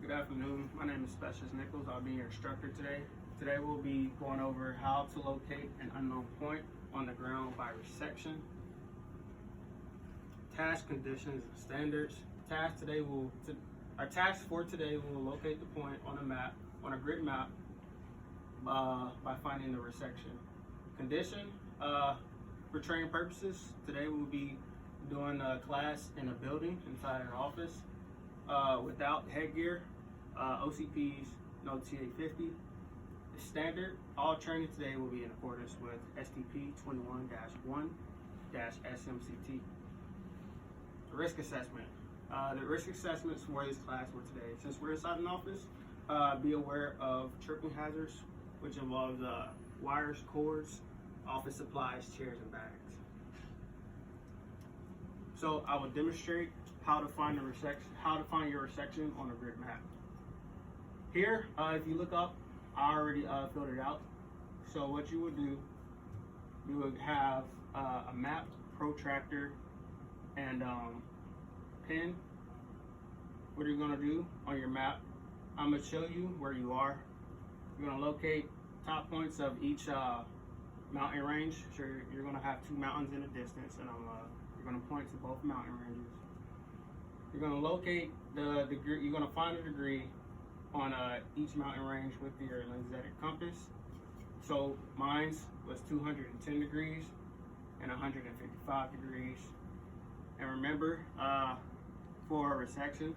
Good afternoon. My name is Specialist Nichols. I'll be your instructor today. Today we'll be going over how to locate an unknown point on the ground by resection, task conditions and standards. Our task for today will locate the point on a grid map, by finding the resection. Condition, for training purposes, today we'll be doing a class in a building inside an office without headgear, OCPs, no TA50. The standard, all training today will be in accordance with STP 21-1-SMCT. The risk assessment. The risk assessments for this class for today, since we're inside an office, be aware of tripping hazards, which involves wires, cords, office supplies, chairs, and bags. So I will demonstrate how to find your resection on a grid map. Here, if you look up, I already filled it out. So what you would do, you would have a map, protractor, and pen. What you're gonna do on your map, I'm gonna show you where you are. You're gonna locate top points of each mountain range. So you're gonna have two mountains in the distance, and you're gonna point to both mountain ranges. You're gonna locate the degree. You're gonna find a degree on each mountain range with your lensatic compass. So mine was 210 degrees and 155 degrees. And remember, for a resection,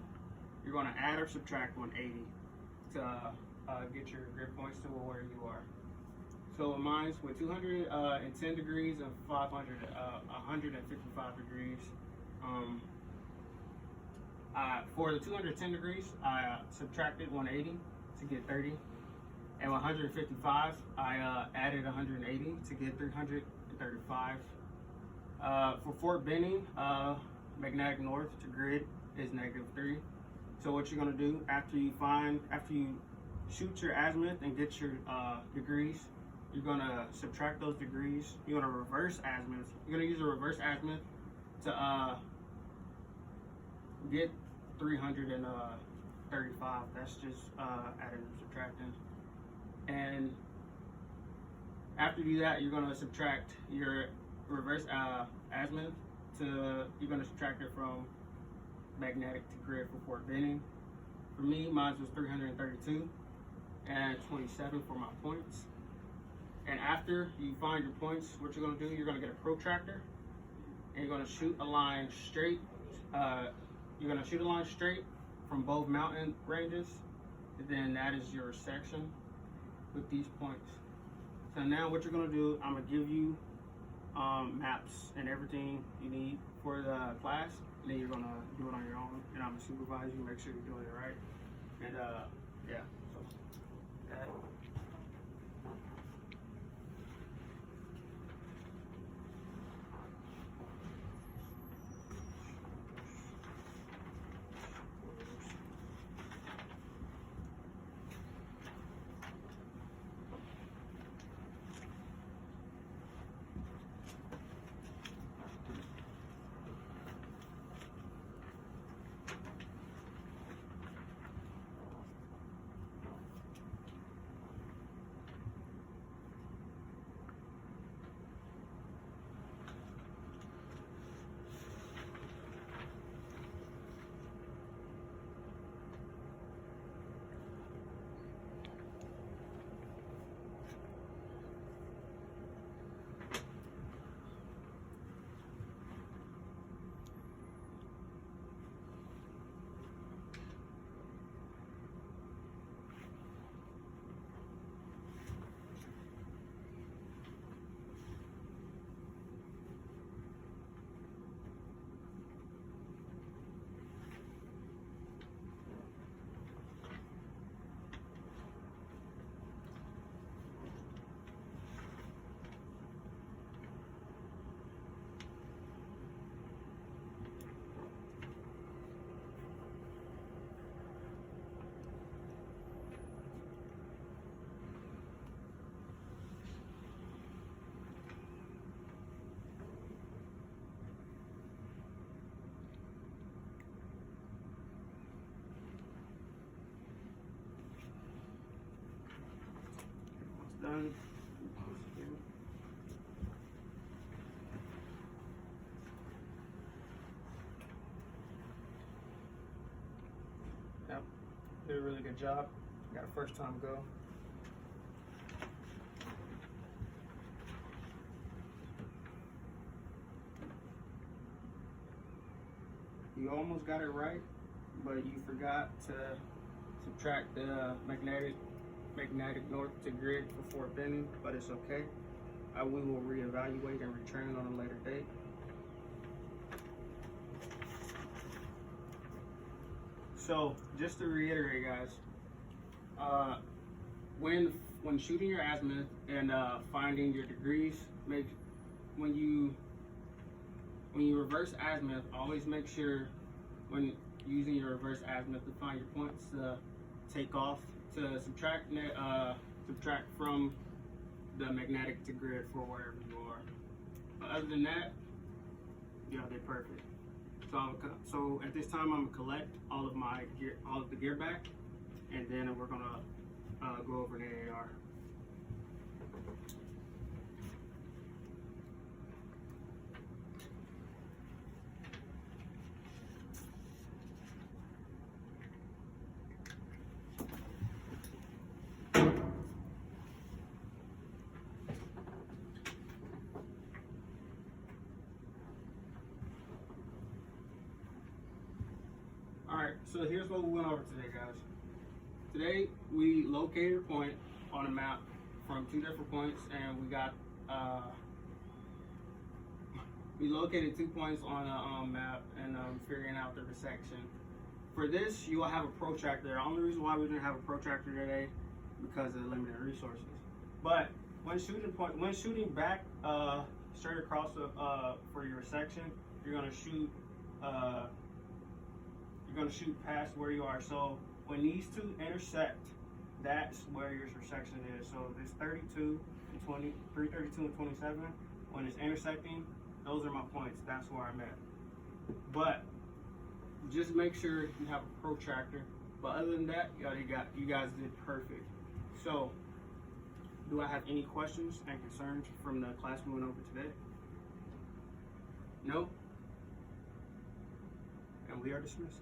you're going to add or subtract 180 to get your grid points to where you are. So mine's with 210 degrees and 155 degrees. For the 210 degrees, I subtracted 180 to get 30. And 155, I added 180 to get 335. For Fort Benning, magnetic north to grid is -3. So what you're gonna do after you shoot your azimuth and get your degrees, you're gonna subtract those degrees. You're gonna reverse azimuth. You're gonna use a reverse azimuth to get 335. That's just adding and subtracting. And after you do that, you're gonna subtract your reverse azimuth you're gonna subtract it from magnetic to grid for Fort Benning. For me, mine was 332 and 27 for my points. And after you find your points, what you're gonna do, you're gonna get a protractor and you're gonna shoot a line straight. You're gonna shoot a line straight from both mountain ranges, and then that is your section with these points. So now what you're gonna do, I'm gonna give you maps and everything you need for the class, and then you're gonna do it on your own, and I'm gonna supervise you, make sure you're doing it right. And yeah, so that. done. Yep, did a really good job. Got a first time go. You almost got it right, but you forgot to subtract the magnetic north to grid before bending, but it's okay. We will reevaluate and return on a later date. So just to reiterate, guys, when shooting your azimuth and finding your degrees, when you reverse azimuth, always make sure when using your reverse azimuth to find your points to take off, to subtract from the magnetic to grid for wherever you are. But other than that, yeah, they're perfect. So at this time, I'm gonna collect all of the gear back, and then we're gonna go over the AR. Alright, so here's what we went over today, guys. Today, we located a point on a map from 2 different points, and we located 2 points on a map and figuring out the intersection. For this, you will have a protractor. The only reason why we didn't have a protractor today because of the limited resources. But when shooting back straight across for your section, you're gonna shoot past where you are. So when these two intersect, that's where your section is. So this 332 and 27, when it's intersecting, those are my points. That's where I'm at. But just make sure you have a protractor. But other than that, you guys did perfect. So, do I have any questions and concerns from the class we went over today? No? And we are dismissed.